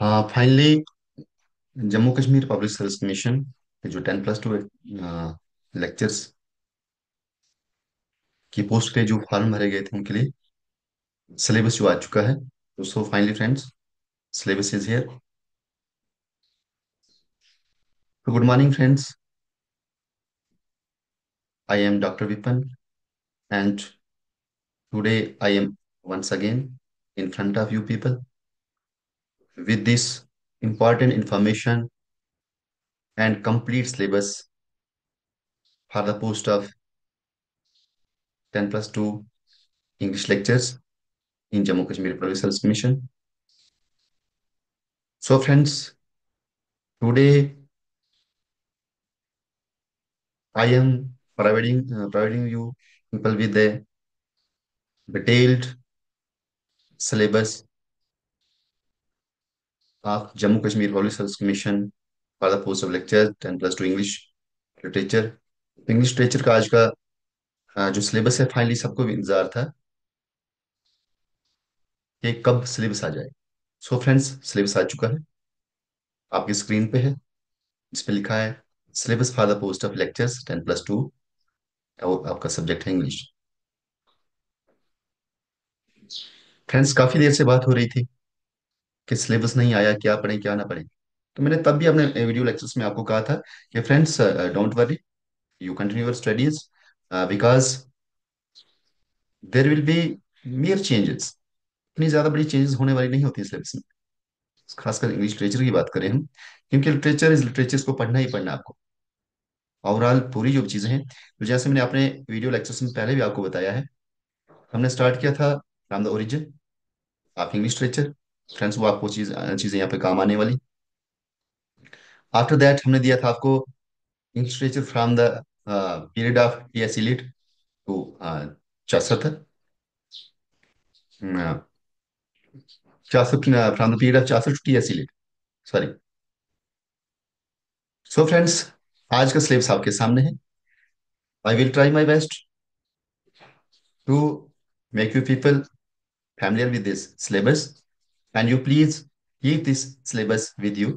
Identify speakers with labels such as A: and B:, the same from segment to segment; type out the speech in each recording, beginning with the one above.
A: Finally Jammu Kashmir public service commission के जो 10+2 lectures की पोस्ट के जो फॉर्म भरे गए थे उनके लिए सिलेबस जो आ चुका है। तो so finally friends, syllabus is here. तो good morning friends, I am doctor Vipan and today I am once again in front of you people with this important information and complete syllabus for the post of 10+2 English lectures in Jammu Kashmir Public Service Commission. So friends, today I am providing you people with a detailed syllabus of Jammu Kashmir Public Service Commission for the post of lecture 10+2 English literature. English literature का आज का जो syllabus है, finally सबको भी इंतजार था कि कब सिलेबस आ जाए। सो फ्रेंड्स, सिलेबस आ चुका है, आपकी स्क्रीन पे है। इस पे लिखा है syllabus for the post of lectures 10+2 और आपका सब्जेक्ट है इंग्लिश। फ्रेंड्स, काफी देर से बात हो रही थी कि सिलेबस नहीं आया, क्या पढ़ें क्या ना पढ़ें। तो मैंने तब भी अपने वीडियो लेक्चर्स में आपको कहा था कि friends, don't worry, you continue your studies because there will be मियर changes. इतनी ज्यादा बड़ी चेंजेस होने वाली नहीं होती सिलेबस में, खासकर इंग्लिश लिटरेचर की बात करें हम, क्योंकि लिटरेचर इज लिटरेचर को पढ़ना ही पढ़ना है आपको। ओवरऑल पूरी जो चीजें हैं, तो जैसे मैंने अपने वीडियो लेक्चर्स में पहले भी आपको बताया है, हमने स्टार्ट किया था from the origin of English literature. Friends, वो आपको चीजें यहाँ पे काम आने वाली। आफ्टर दैट हमने दिया था आपको English literature from the period of T S Eliot to Chaucer, Chaucer, from the period of Chaucer to T S Eliot, sorry. So friends, आज का सिलेबस आपके सामने है। I will try my best to make you people familiar with this syllabus, and you please keep this syllabus with you.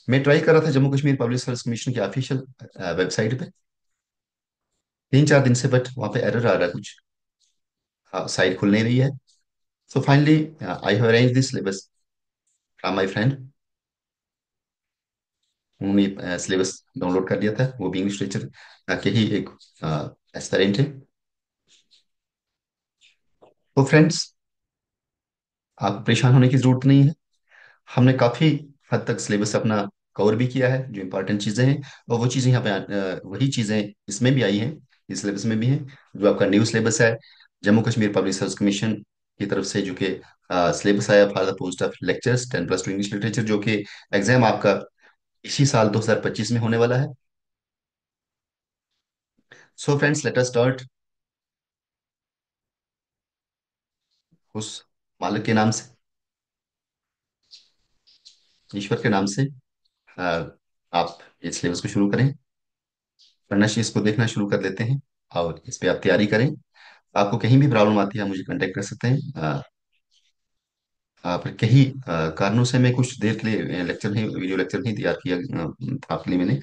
A: मैं try कर रहा था Jammu Kashmir public service commission की ऑफिशियल वेबसाइट पे 3-4 दिन से, बट वहाँ पे एरर आ रहा है कुछ, साइट खुल नहीं रही है। So finally I have arrange this syllabus from my friend. उन्होंने सिलेबस डाउनलोड कर लिया था, वो भी इंग्लिश लिटरेचर के ही एक एस्पिरेंट है। तो फ्रेंड्स, आप परेशान होने की जरूरत नहीं है। हमने काफी हद तक सिलेबस अपना कवर भी किया है, जो इंपॉर्टेंट चीजें हैं। और वो चीजें यहाँ पे वही चीजें इसमें भी आई हैं, इस सिलेबस में भी हैं। जो आपका न्यू सिलेबस है Jammu Kashmir public service commission की तरफ से, जो कि सिलेबस आया for the post of lectures 10+2 English literature, जो कि एग्जाम आपका इसी साल 2025 में होने वाला है। So friends, let us start. उस मालिक के नाम से, ईश्वर के नाम से, अ, आप इस सिलेबस को शुरू करें, पढ़ना चाहिए, इसको देखना शुरू कर देते हैं और इस पे आप तैयारी करें। आपको कहीं भी प्रॉब्लम आती है, आप मुझे कांटेक्ट कर सकते हैं। पर कई कारणों से मैं कुछ देर के लिए लेक्चर नहीं, वीडियो लेक्चर नहीं तैयार किया था आपके लिए मैंने,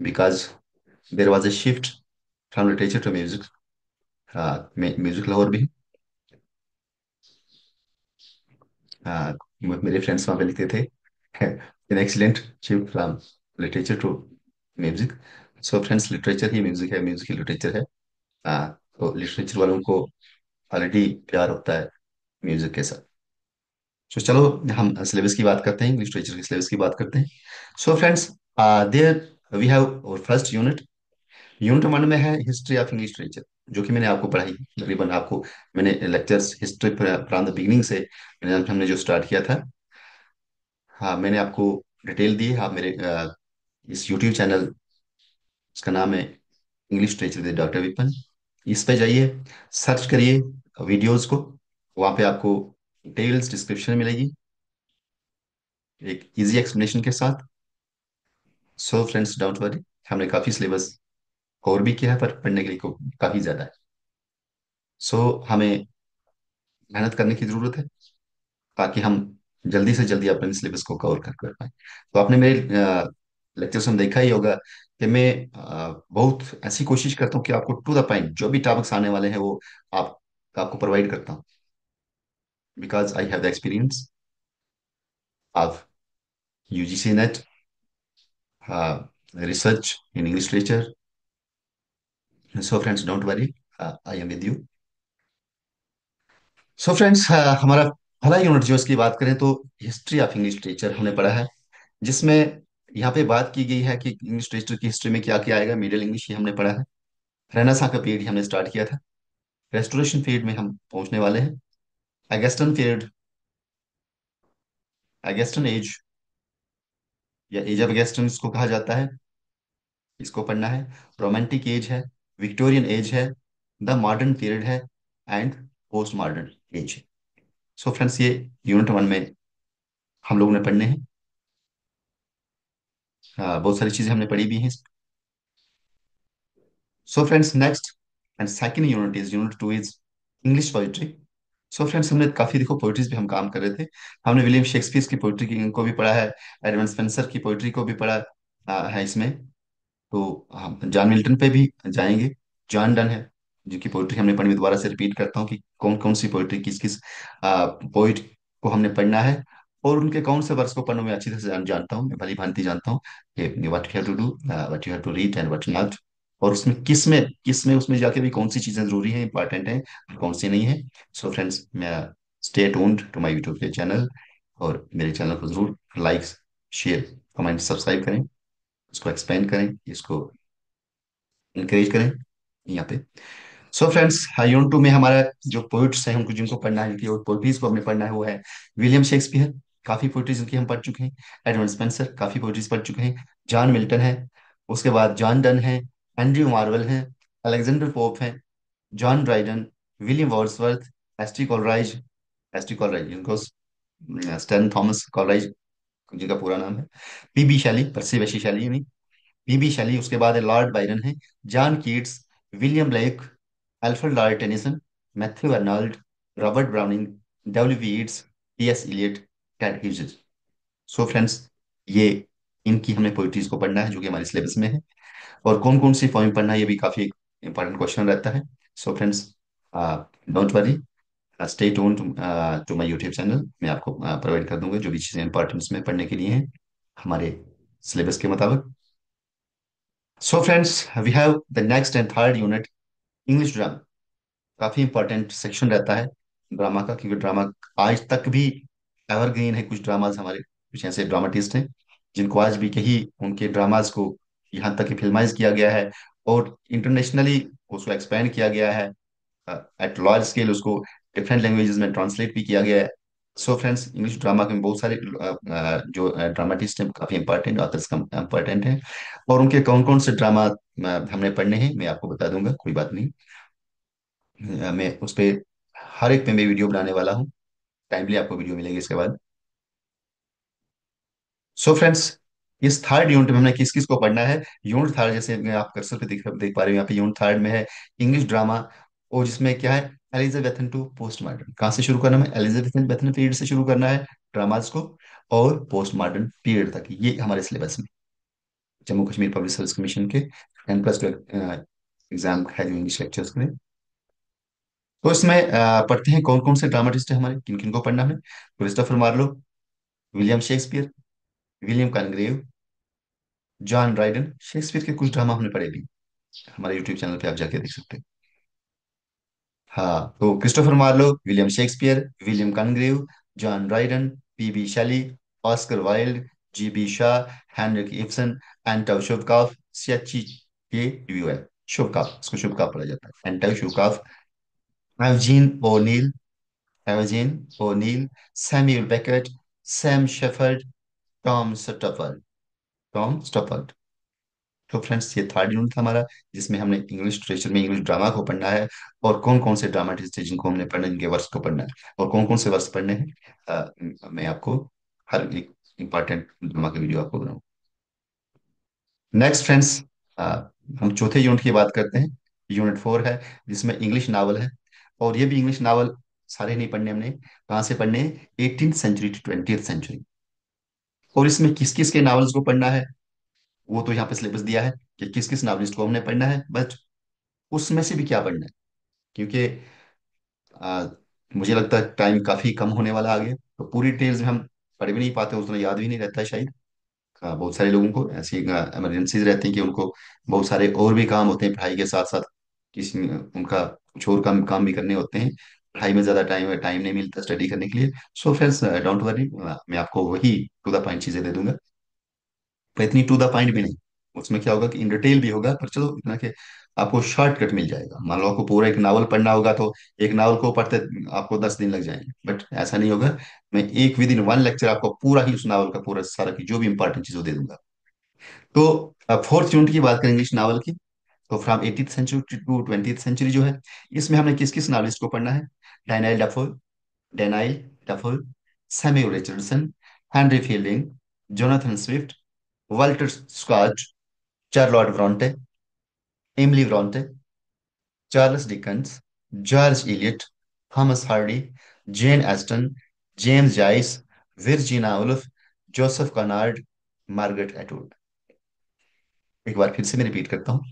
A: because there was a shift from literature to music. Music Lahore भी, मेरे फ्रेंड्स वहाँ पे लिखते थे an excellent shift from literature to music. So friends, literature ही म्यूजिक है, म्यूजिक ही लिटरेचर है। तो लिटरेचर वालों को ऑलरेडी प्यार होता है म्यूजिक के साथ। तो चलो, हम सिलेबस की बात करते हैं, इंग्लिश लिटरेचर के सिलेबस की बात करते हैं। So friends, there we have our first unit. Unit one में है हिस्ट्री ऑफ इंग्लिश लिटरेचर, जो कि मैंने आपको पढ़ाई तकरीबन आपको, मैंने lectures history from the beginning से हमने जो स्टार्ट किया था, हाँ मैंने आपको डिटेल दी है। आप मेरे इस यूट्यूब चैनल, इसका नाम है English literature with doctor weapon, इस पे जाइए, सर्च करिए वीडियोस को, वहाँ पे आपको डिटेल्स डिस्क्रिप्शन मिलेगी एक इजी एक्सप्लेनेशन के साथ। सो फ्रेंड्स, डोंट वरी, हमने काफी सिलेबस कवर भी किया है, पर पढ़ने के लिए काफी ज्यादा है। सो हमें मेहनत करने की जरूरत है ताकि हम जल्दी से जल्दी अपने सिलेबस को कवर कर पाए। तो आपने मेरे लेक्चर्स में देखा ही होगा कि मैं बहुत ऐसी कोशिश करता हूँ कि आपको टू द पॉइंट जो भी टॉपिक्स आने वाले हैं वो आप आपको प्रोवाइड करता हूँ, because I have the experience of UGC net, research in English literature. So friends, don't worry, I am with you. So friends, हमारा पहला यूनिट जो इसकी बात करें तो हिस्ट्री ऑफ इंग्लिश लिटरेचर हमने पढ़ा है, जिसमें यहाँ पे बात की गई है कि इंग्लिश लिटरेचर की हिस्ट्री में क्या क्या आएगा। मिडिल इंग्लिश ही हमने पढ़ा है, रेनेसां का पीरियड ही हमने स्टार्ट किया था, रेस्टोरेशन पीरियड में हम पहुंचने वाले हैं, अगस्टन पीरियड, अगस्टन एज या एज ऑफ अगस्टन इसको कहा जाता है, इसको पढ़ना है। रोमांटिक एज है, विक्टोरियन एज है, द मॉडर्न पीरियड है, एंड पोस्ट मॉडर्न एज है। सो फ्रेंड्स, ये यूनिट वन में हम लोगों ने पढ़ने हैं। बहुत सारी चीजें हमने पढ़ी भी हैं। So friends, next and second unit is unit two is English poetry. So friends, हमने काफी देखो पोइट्रीज पे हम काम कर रहे थे। हमने विलियम शेक्सपियर की पोइट्री को भी पढ़ा है, एडमंड स्पेंसर की पोइट्री को भी पढ़ा है इसमें। तो हम जॉन मिल्टन पे भी जाएंगे। जॉन डन है जिनकी पोइट्री हमने पढ़ी, मैं दोबारा से रिपीट करता हूँ कि कौन कौन सी पोइट्री किस किस पोइट को हमने पढ़ना है, और उनके कौन से वर्ष को पढ़ना मैं अच्छी तरह से जानता हूँ, मैं भली भांति जानता हूँ कि what you have to do, what you have to read and what not. और उसमें किस में उसमें जाके भी कौन सी चीजें जरूरी हैं, इंपॉर्टेंट हैं, और कौन सी नहीं है। सो फ्रेंड्स, मैं stay tuned to my YouTube के चैनल, और मेरे चैनल को जरूर लाइक, शेयर, कमेंट, सब्सक्राइब करें, इसको एक्सपेंड करें, इसको इंकरेज करें यहाँ पे। सो फ्रेंड्स, यूनिट टू में हमारा जो पोइट्स हैं उनको जिनको पढ़ना है, जिनकी पोइट्रीज को हमने पढ़ना है, वो है विलियम शेक्सपियर, काफी पोइट्रीज उनकी हम पढ़ चुके हैं। एडमंड स्पेंसर, काफी पोइट्रीज पढ़ चुके हैं। जॉन मिल्टन है, उसके बाद जॉन डन है, एंड्रयू मार्वेल है, अलेक्जेंडर पोप है, John Dryden, William Wordsworth, S T Coleridge, जिनको स्टैन थॉमस कॉलराइज जिनका पूरा नाम है, पीबी शैली, परसी वैशी शैली नहीं, पीबी शैली, उसके बाद है लॉर्ड बायरन है, John Keats, William Blake, Alfred Lord Tennyson, Matthew Arnold, Robert Browning, W B Yeats, T S Eliot, Ted Hughes. So friends, ये इनकी हमने पोइट्रीज को पढ़ना है जो कि हमारे सिलेबस में है। और कौन कौन सी पोइम पढ़ना है ये भी काफी इंपॉर्टेंट क्वेश्चन रहता है। So friends, don't worry, stay tune to my YouTube channel. मैं आपको प्रोवाइड कर दूंगा जो भी चीजें इंपॉर्टेंट में पढ़ने के लिए हैं हमारे सिलेबस के मुताबिक। So friends, we have the next and third unit, English drama. काफी इंपॉर्टेंट सेक्शन रहता है ड्रामा का, क्योंकि ड्रामा आज तक भी एवरग्रीन है। कुछ ड्रामाज हमारे, कुछ ऐसे ड्रामाटिस्ट हैं जिनको आज भी कहीं उनके ड्रामाज को यहाँ तक कि फिल्माइज किया गया है, और इंटरनेशनली उसको एक्सपेंड किया गया है, एट लार्ज स्केल उसको डिफरेंट लैंग्वेजेस में ट्रांसलेट भी किया गया है। सो फ्रेंड्स, इंग्लिश ड्रामा के बहुत सारे जो ड्रामाटिस्ट हैं काफी इंपॉर्टेंट ऑथर्स इंपॉर्टेंट हैं, और उनके कौन कौन से ड्रामा हमने पढ़ने हैं मैं आपको बता दूंगा, कोई बात नहीं। मैं उस पे हर एक पे मैं वीडियो बनाने वाला हूँ, टाइमली आपको वीडियो मिलेगी इसके बाद। सो फ्रेंड्स, इस थर्ड यूनिट में हमने किस किस को पढ़ना है। यूनिट थर्ड, जैसे मैं आप कर्सर पे देख पा रहे हो यहाँ पे, यूनिट थर्ड में है इंग्लिश ड्रामा, और जिसमें क्या है, एलिजाबेथन टू पोस्ट मॉडर्न। कहाँ से शुरू करना है, एलिजाबेथन पीरियड से शुरू करना है ड्रामाज को, और पोस्ट मॉडर्न पीरियड तक, ये हमारे सिलेबस में Jammu Kashmir public service commission के 10+2 एग्जाम है जो इंग्लिश लेक्चर्स के लिए। तो इसमें पढ़ते हैं कौन कौन से ड्रामाटिस्ट हैं हमारे, किन किन को पढ़ना है। Christopher Marlowe, William Shakespeare, William Congreve, John Dryden. Shakespeare के कुछ ड्रामा हमने पढ़े भी, हमारे यूट्यूब चैनल पे आप जाके देख सकते हैं। हाँ, तो Christopher Marlowe, William Shakespeare, William Congreve, John Dryden, PB शेली, Oscar Wilde, GB Shah, Heinrich Ibsen, एंटो शुभकाफ, सियाची, ये रिव्यू है। शुभकाफ, इसको शुभकाफ पढ़ा जाता है, एंटो शुभकाफ, एवजीन O'Neill, एवजीन O'Neill, Samuel Beckett, Sam shepherd, Tom स्टफर्ड। तो फ्रेंड्स, ये थर्ड यूनिट था हमारा, जिसमें हमने इंग्लिश लिटरेचर में इंग्लिश ड्रामा को पढ़ना है, और कौन कौन से ड्रामाटिस्ट हैं जिनको हमने पढ़ना है, जिनके वर्ष को पढ़ना है, और कौन कौन से वर्ष पढ़ने हैं। मैं आपको हर एक इंपॉर्टेंट ड्रामा की वीडियो आपको बनाऊँ। नेक्स्ट फ्रेंड्स, हम चौथे यूनिट की बात करते हैं। यूनिट 4 है, जिसमें इंग्लिश नावल है, और ये भी इंग्लिश नावल सारे नहीं पढ़ने हमने, कहाँ से पढ़ने? 18th century to 20th century. और इसमें किस किस के नॉवेल्स को पढ़ना है, वो तो यहाँ पे सिलेबस दिया है कि किस किस नॉवलिस्ट को हमने पढ़ना है, बट उसमें से भी क्या पढ़ना है, क्योंकि आ, मुझे लगता है टाइम काफी कम होने वाला आगे, तो पूरी डिटेल्स में हम पढ़ भी नहीं पाते, उतना याद भी नहीं रहता है शायद। बहुत सारे लोगों को ऐसी इमरजेंसीज रहती हैं कि उनको बहुत सारे और भी काम होते हैं पढ़ाई के साथ साथ, किसी उनका कुछ और काम काम भी करने होते हैं, पढ़ाई में ज्यादा टाइम टाइम नहीं मिलता स्टडी करने के लिए। सो फ्रेंड्स डोंट वरी, मैं आपको वही टू द पॉइंट चीजें दे दूंगा, पर इतनी टू द पॉइंट भी नहीं। उसमें क्या होगा कि इन डिटेल भी होगा, पर चलो इतना कि आपको शॉर्टकट मिल जाएगा। मान लो आपको पूरा एक नावल पढ़ना होगा, तो एक नावल को पढ़ते आपको 10 दिन लग जाएंगे, बट ऐसा नहीं होगा। मैं एक विद इन वन लेक्चर आपको पूरा ही उस नावल का पूरा सारा की जो भी इंपॉर्टेंट चीज वो दे दूंगा। तो फोर्थ यूनिट की बात करें इंग्लिश नावल की, तो from 18th century to 20th century जो है, इसमें हमने किस किस नावलिस्ट को पढ़ना है? Daniel Defoe, Daniel Defoe, Samuel Richardson, Henry Fielding, Jonathan Swift, Walter Scott, Charlotte Bronte, Emily Bronte, Charles Dickens, George Eliot, Thomas Hardy, Jane Austen, James Joyce, Virginia Woolf, Joseph Conrad, Margaret Atwood. एक बार फिर से मैं repeat करता हूँ,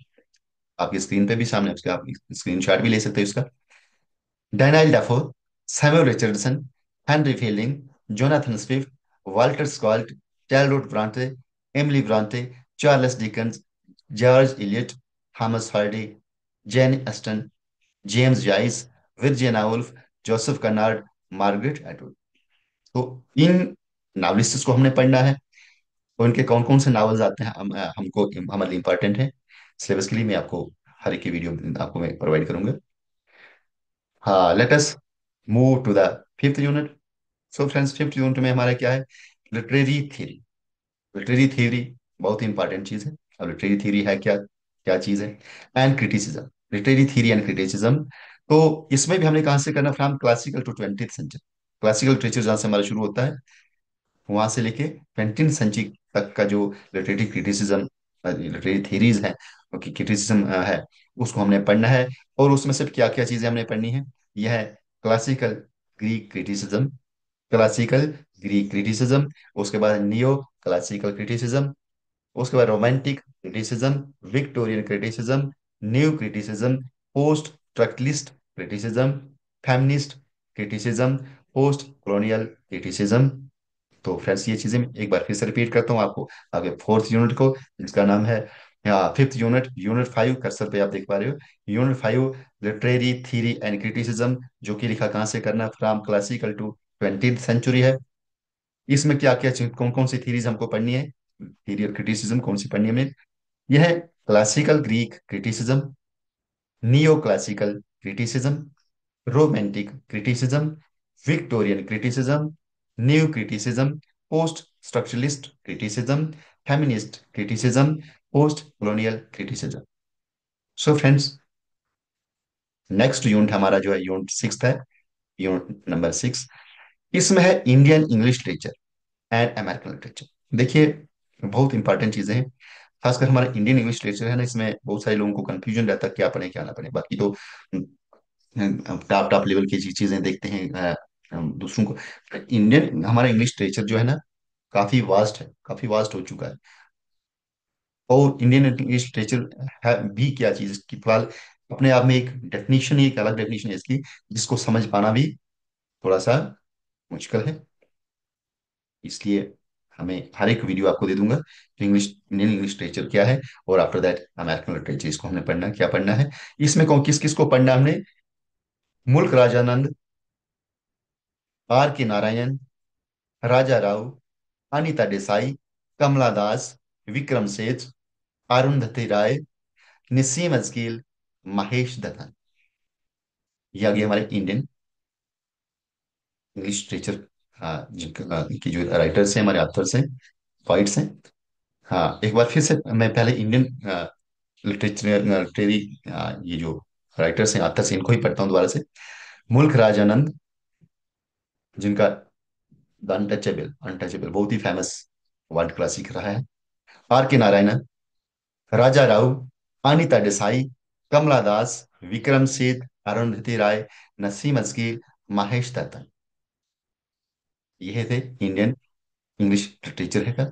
A: आपकी screen पे भी सामने उसके आप स्क्रीन शॉट भी ले सकते हो इसका। Daniel Defoe, Samuel Richardson, Henry Fielding, Jonathan Swift, Walter Scott, Charlotte Bronte, Emily Bronte, Charles Dickens, George Eliot, Thomas Hardy, Jane Austen, James Joyce, Virginia Woolf, Joseph Conrad, Margaret Atwood. तो इन नावलिस्ट्स को हमने पढ़ना है, और इनके कौन कौन से नावल्स आते हैं हमको हमारे लिए इंपॉर्टेंट है सिलेबस के लिए, मैं आपको हर एक की वीडियो आपको मैं प्रोवाइड करूंगा। हाँ, let us move to the fifth unit. So friends, fifth unit में हमारा क्या है? Literary theory. लिटरेरी थ्योरी बहुत ही इंपॉर्टेंट चीज है। अब लिटरेरी थ्योरी है क्या, क्या चीज है? And criticism, literary theory and criticism. तो इसमें भी हमने कहाँ से करना? From classical to 20th century. Classical literature जहाँ से हमारा शुरू होता है, वहां से लेके 20th सेंचुरी तक का जो लिटरेरी क्रिटिसिज्म, लिटरेरी थ्योरीज है, क्रिटिसिज्म है, उसको हमने पढ़ना है। और उसमें से क्या क्या चीजें हमने पढ़नी है? यह है classical Greek criticism, classical Greek criticism, उसके बाद नियो क्लासिकल क्रिटिसिज्म, उसके बाद romantic criticism, Victorian criticism, new criticism, post structuralist criticism, feminist criticism, post colonial criticism. तो फ्रेंड्स, ये चीजें मैं एक बार फिर से रिपीट करता हूँ आपको आगे फोर्थ यूनिट को, जिसका नाम है फिफ्थ यूनिट, यूनिट 5, कर्सर पे आप देख पा रहे हो, unit 5, literary theory and criticism, जो कि लिखा कहाँ से करना? From classical to 20th century है। इसमें क्या क्या चीज, कौन कौन सी थीरीज हमको पढ़नी है, थीरी और क्रिटिसिज्म कौन सी पढ़नी है हमें? यह है classical Greek criticism, neo classical criticism, romantic criticism, Victorian criticism, new criticism, post structuralist criticism, feminist criticism, post colonial criticism. So friends, next unit हमारा जो है यूनिट 6 है, यूनिट नंबर 6। इसमें है Indian English literature and American literature. देखिए, बहुत important चीजें हैं, खासकर हमारा इंडियन इंग्लिश लिटरेचर है ना, इसमें बहुत सारे लोगों को कंफ्यूजन रहता है क्या पढ़े क्या ना पढ़े। बाकी तो टॉप टॉप लेवल की चीजें देखते हैं हम दूसरों को। इंडियन हमारा इंग्लिश लिटरेचर जो है ना, काफी वास्ट है, काफी वास्ट हो चुका है। और इंडियन इंग्लिश लिटरेचर है भी क्या चीज, इसकी फिलहाल अपने आप में एक डेफिनेशन, एक अलग डेफिनेशन है इसकी, जिसको समझ पाना भी थोड़ा सा मुश्किल है। इसलिए हमें हर एक वीडियो आपको दे दूंगा कि इंग्लिश, इंडियन इंग्लिश लिटरेचर क्या है, और आफ्टर दैट अमेरिकन लिटरेचर, इसको हमने पढ़ना क्या पढ़ना है। इसमें कौन किस किस को पढ़ना हमने? मुल्क राजानंद, आर के नारायण, राजा राव, अनीता देसाई, कमला दास, विक्रम सेठ, अरुंधति राय, निसीम अजकील, महेश दत्तन। ये आ गए हमारे इंडियन इंग्लिश लिटरेचर, की जो राइटर्स हैं, हमारे ऑथर्स हैं, पोइट्स हैं। हाँ, एक बार फिर से मैं पहले इंडियन लिटरेचर लिटरेरी, ये जो राइटर्स हैं, ऑथर्स हैं, इनको ही पढ़ता हूँ दोबारा से। मुल्क राजानंद, जिनका द अनटचेबल, अनटचेबल बहुत ही फेमस वर्ल्ड क्लासिक रहा है। आर के नारायणन, राजा राव, अनीता देसाई, कमला दास, विक्रम सेठ, अरुंधति राय, नसीम अजकील, महेश दत्ता। ये थे इंडियन इंग्लिश लिटरेचर है का।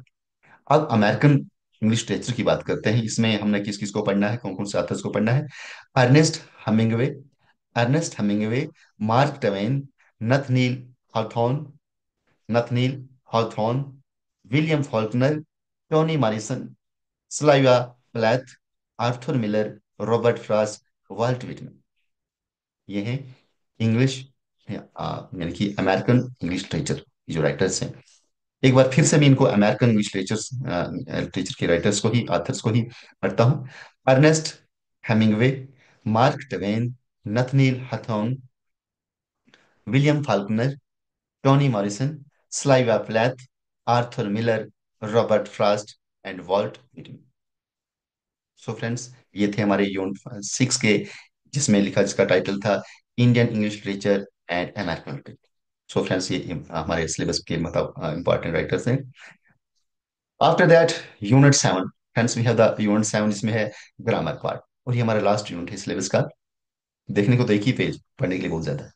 A: अब अमेरिकन इंग्लिश लिटरेचर की बात करते हैं। इसमें हमने किस किस को पढ़ना है, कौन कौन से ऑथर्स को पढ़ना है। Ernest Hemingway, Ernest Hemingway, Mark Twain, Nathaniel Hawthorne, Nathaniel Hawthorne, William Faulkner, Toni Morrison, Sylvia Plath, Arthur Miller, Robert Frost, Walt Whitman. ये हैं इंग्लिश यानी कि अमेरिकन इंग्लिश लिटरेचर जो राइटर्स हैं। एक बार फिर से मैं इनको अमेरिकन इंग्लिश लिटरेचर के राइटर्स को ही, ऑथर्स को ही पढ़ता हूँ। Ernest Hemingway, Mark Twain, Nathaniel Hawthorne, William Faulkner, Toni Morrison, Sylvia Plath, Arthur Miller, Robert Frost and Walt Whitman. So friends, ये थे हमारे यूनिट 6 के, जिसमें लिखा, जिसका टाइटल था Indian English literature and American literature. So friends, ये हमारे सिलेबस के मतलब इंपॉर्टेंट राइटर्स हैं। After that unit 7, friends we have the unit 7, जिसमें है ग्रामर पार्ट। और ये हमारा लास्ट यूनिट है सिलेबस का। देखने को तो एक ही पेज, पढ़ने के लिए बहुत ज्यादा है।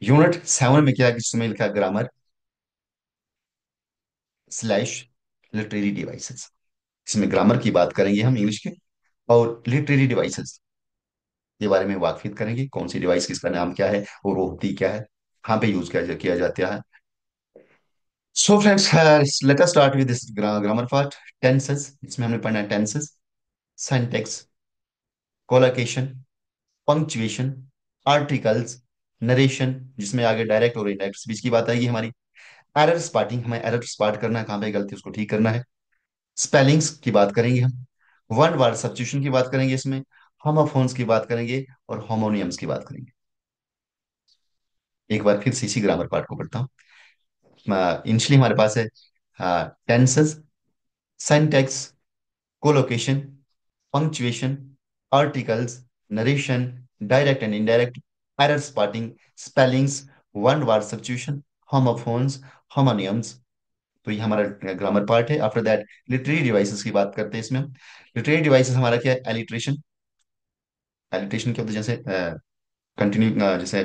A: यूनिट 7 में क्या है, जिसमें लिखा है ग्रामर स्लैश लिटरेरी डिवाइसेस। इसमें ग्रामर की बात करेंगे हम इंग्लिश के, और लिटरेरी डिवाइसेस के बारे में वाकफियत करेंगे। कौन सी डिवाइस, किसका नाम क्या है और वो होती क्या है, कहाँ पे यूज किया जाता है। So friends, let us start with this grammar part. Tenses, इसमें हमने पढ़ना है tenses, syntax, collocation, punctuation, articles, narration, जिसमें आगे डायरेक्ट और इनडायरेक्ट स्पीच की बात आएगी हमारी। एरर स्पॉटिंग, हमें एरर स्पॉट करना है, कहाँ पे गलती उसको ठीक करना है। स्पेलिंग्स की बात करेंगे हम। वन वर्ड सब्स्टिट्यूशन की बात करेंगे इसमें। होमोफोन्स की बात करेंगे और होमोनियम्स की बात करेंगे। एक बार फिर से इसी ग्रामर पार्ट को पढ़ता हूँ। इनिशियली हमारे पास है tenses, syntax, collocation, punctuation, articles, narration, direct and indirect, error spotting, spellings, one word substitution, homophones, homonyms. तो ये हमारा ग्रामर पार्ट है। आफ्टर दैट लिटरेरी डिवाइसेस की बात करते हैं इसमें हम। लिटरेरी डिवाइसेस हमारा क्या है, एलिट्रेशन। एलिट्रेशन क्या होता है, जैसे कंटिन्यू, जैसे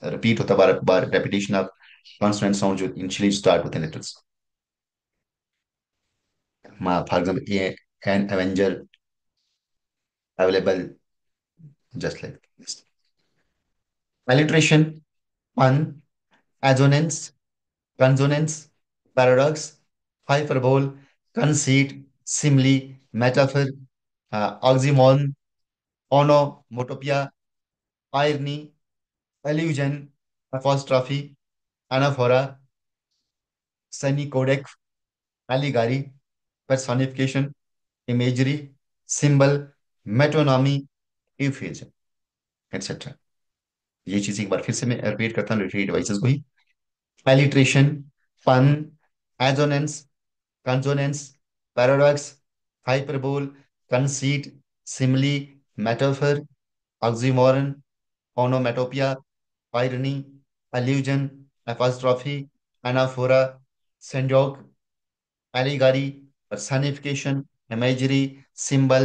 A: रिपीट होता है बार बार, रेपिटेशन ऑफ कॉन्सोनेंट साउंड जो इनिशियली स्टार्ट होते हैं letters. For example, a an avenger, available, just like this. Alliteration, pun, assonance, consonance, paradox, hyperbole, conceit, simile, metaphor, oxymoron, onomatopoeia, irony, allusion, apostrophe, anaphora, synecdoche, allegory, personification, imagery, symbol, metonymy, euphemism, etcetera. ये चीज एक बार फिर से मैं repeat करता हूँ literary devices को ही। Alliteration, pun, assonance, consonance, paradox, hyperbole, conceit, simile, metaphor, oxymoron, onomatopoeia, irony, allusion, apostrophe, anaphora, synecdoche, allegory, personification, imagery, symbol,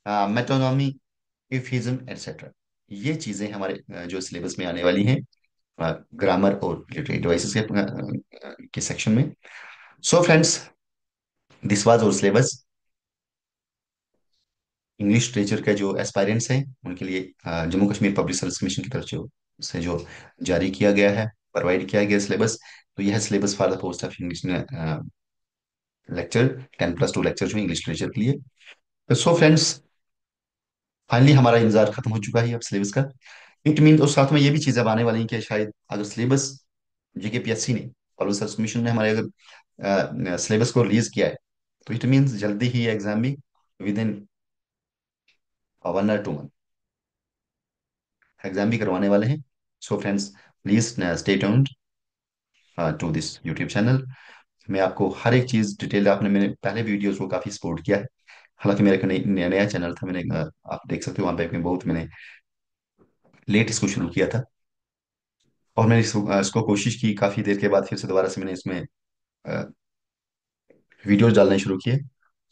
A: metonymy, euphemism, etcetera. ये चीजें हमारे जो सिलेबस में आने वाली हैं ग्रामर और लिटरेरी डिवाइसेस के सेक्शन में। So friends, this was our syllabus. English literature के जो एस्पायरेंट्स हैं उनके लिए Jammu Kashmir public service commission की तरफ जो जारी किया गया है, प्रोवाइड किया गया सिलेबस। तो यह syllabus for the post of English lecture, 10+2 lecture जो इंग्लिश लिटरेचर के लिए। तो सो फ्रेंड्स, फाइनली हमारा इंतजार खत्म हो चुका है अब सिलेबस का। इट मीन, और साथ में ये भी चीजें अब आने वाली हैं कि शायद अगर सिलेबस जेकेपीएससी ने, पब्लिक सर्विस कमीशन ने हमारे अगर सिलेबस को रिलीज किया है, तो इट मीन्स जल्दी ही एग्जाम भी within 1 or 2 month exam भी करवाने वाले हैं। So friends, please stay tuned to this YouTube channel. मैं आपको हर एक चीज डिटेल, आपने मैंने पहले वीडियोस को काफी सपोर्ट किया है। हालांकि मेरा एक नया नया चैनल था, मैंने आप देख सकते हो वहां पे बहुत मैंने लेट इसको शुरू किया था। और मैंने इसको कोशिश की काफी देर के बाद, फिर से दोबारा से मैंने इसमें वीडियोस डालने शुरू किए।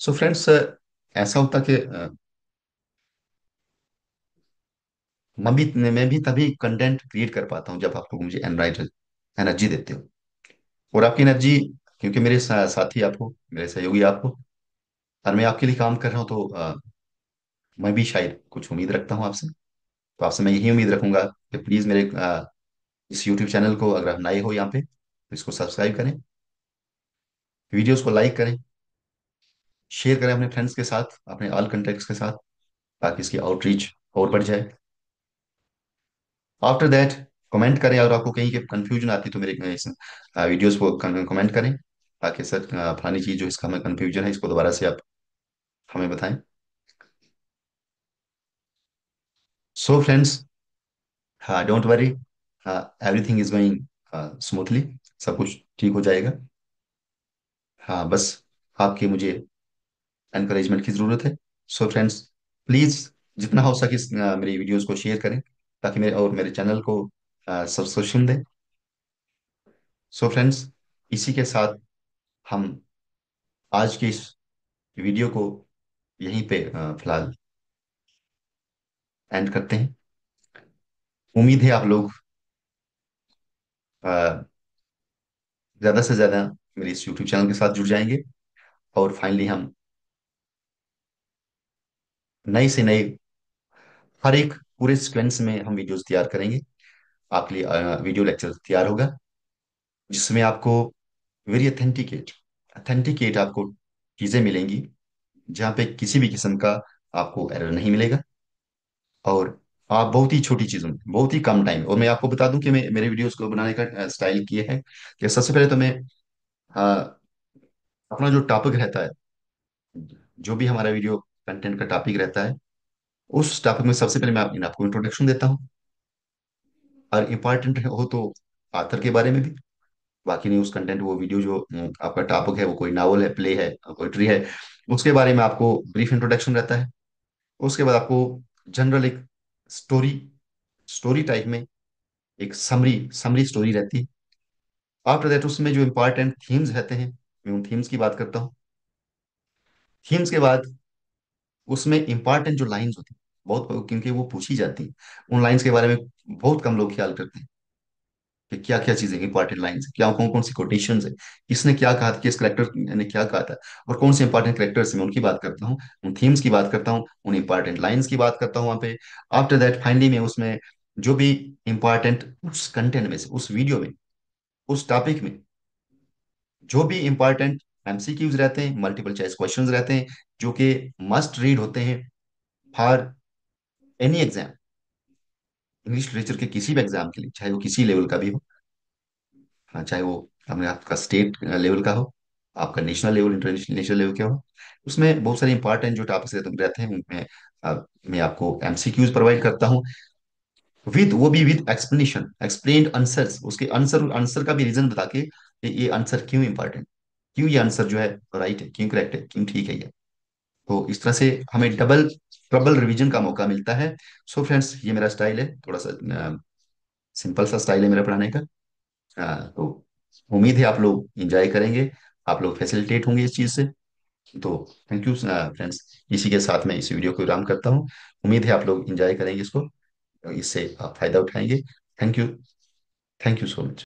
A: सो फ्रेंड्स, ऐसा होता कि मैं भी तभी कंटेंट क्रिएट कर पाता हूँ जब आप लोग मुझे एनर्जी देते हो। और आपकी एनर्जी, क्योंकि मेरे साथी आप हो, मेरे सहयोगी आप हो, और मैं आपके लिए काम कर रहा हूँ, तो मैं भी शायद कुछ उम्मीद रखता हूँ आपसे। तो आपसे मैं यही उम्मीद रखूंगा कि प्लीज़ मेरे इस यूट्यूब चैनल को, अगर आप नए हो यहाँ पे, तो इसको सब्सक्राइब करें, वीडियोस को लाइक करें, शेयर करें अपने फ्रेंड्स के साथ, अपने ऑल कॉन्टेक्ट्स के साथ, ताकि इसकी आउटरीच और बढ़ जाए। आफ्टर दैट कमेंट करें, अगर आपको कहीं के कंफ्यूजन आती है तो मेरे इस वीडियोस को कमेंट करें, ताकि सर फलानी चीज़ जो इसका हमें कंफ्यूजन है, इसको दोबारा से आप हमें बताएं। सो फ्रेंड्स, हाँ डोंट वरी, हाँ एवरीथिंग इज गोइंग स्मूथली, सब कुछ ठीक हो जाएगा। हाँ बस आपके मुझे एनकरेजमेंट की ज़रूरत है। सो फ्रेंड्स, प्लीज़ जितना हो सके मेरी वीडियोस को शेयर करें, ताकि मेरे चैनल को सब्सक्रिप्शन दें। सो फ्रेंड्स, इसी के साथ हम आज के इस वीडियो को यहीं पे फिलहाल एंड करते हैं। उम्मीद है आप लोग ज़्यादा से ज़्यादा मेरे इस यूट्यूब चैनल के साथ जुड़ जाएंगे, और फाइनली हम नए से नए, हर एक पूरे सीक्वेंस में हम वीडियोस तैयार करेंगे। आपके लिए वीडियो लेक्चर तैयार होगा, जिसमें आपको वेरी अथेंटिकेट अथेंटिकेट आपको चीज़ें मिलेंगी, जहाँ पे किसी भी किस्म का आपको एरर नहीं मिलेगा। और आप बहुत ही छोटी चीज़ों में बहुत ही कम टाइम, और मैं आपको बता दूं कि मैं मेरे वीडियोस को बनाने का स्टाइल किए है कि सबसे पहले तो मैं अपना जो टॉपिक रहता है, जो भी हमारा वीडियो कंटेंट का टॉपिक रहता है, उस टॉपिक में सबसे पहले मैं आपको इंट्रोडक्शन देता हूँ, और इम्पॉर्टेंट हो तो आथर के बारे में भी। बाकी नहीं, उस कंटेंट वो वीडियो जो आपका टॉपिक है, वो कोई नावल है, प्ले है, पोइट्री है, उसके बारे में आपको ब्रीफ इंट्रोडक्शन रहता है। उसके बाद आपको जनरल एक स्टोरी स्टोरी टाइप में एक समरी समरी स्टोरी रहती है। आफ्टर दैट उसमें जो इंपॉर्टेंट थीम्स रहते हैं, मैं उन थीम्स की बात करता हूँ। थीम्स के बाद उसमें इंपॉर्टेंट जो लाइंस होती हैं, बहुत, क्योंकि वो पूछी जाती हैं, उन लाइंस के बारे में बहुत कम लोग ख्याल करते हैं कि क्या क्या चीजें इंपॉर्टेंट लाइंस, क्या कौन कौन सी कोटेशंस है, किसने क्या कहा था, किस करेक्टर ने क्या कहा था, और कौन से इंपॉर्टेंट करेक्टर्स हैं, मैं उनकी बात करता हूँ, उन थीम्स की बात करता हूँ, उन इंपॉर्टेंट लाइंस की बात करता हूँ वहाँ पे। आफ्टर दैट फाइनली मैं उसमें जो भी इंपॉर्टेंट उस कंटेंट में से, उस वीडियो में, उस टॉपिक में जो भी इंपॉर्टेंट एमसीक्यूज रहते हैं, मल्टीपल चॉइस क्वेश्चंस रहते हैं, जो कि मस्ट रीड होते हैं for any exam, English literature के किसी भी एग्जाम के लिए, चाहे वो किसी लेवल का भी हो। हाँ, चाहे वो हमें आपका स्टेट लेवल का हो, आपका नेशनल लेवल, इंटरनेशनल लेवल का हो, उसमें बहुत सारे इंपॉर्टेंट जो टॉपिक्स रहते हैं, उनमें मैं आपको एमसीक्यूज प्रोवाइड करता हूँ, विद वो भी विद एक्सप्लेनेशन, एक्सप्लेन्ड आंसर्स, उसके आंसर आंसर का भी रीजन बता के कि ये आंसर क्यों इंपॉर्टेंट, क्यों ये आंसर जो है राइट है, क्यों करेक्ट है, क्यों ठीक है ये। तो इस तरह से हमें डबल ट्रबल रिवीजन का मौका मिलता है। सो फ्रेंड्स, ये मेरा स्टाइल है, थोड़ा सा सिंपल सा स्टाइल है मेरा पढ़ाने का। तो उम्मीद है आप लोग इंजॉय करेंगे, आप लोग फैसिलिटेट होंगे इस चीज़ से। तो थैंक यू फ्रेंड्स, इसी के साथ मैं इस वीडियो को विराम करता हूँ। उम्मीद है आप लोग इंजॉय करेंगे इसको, इससे आप फायदा उठाएंगे। Thank you, thank you so much.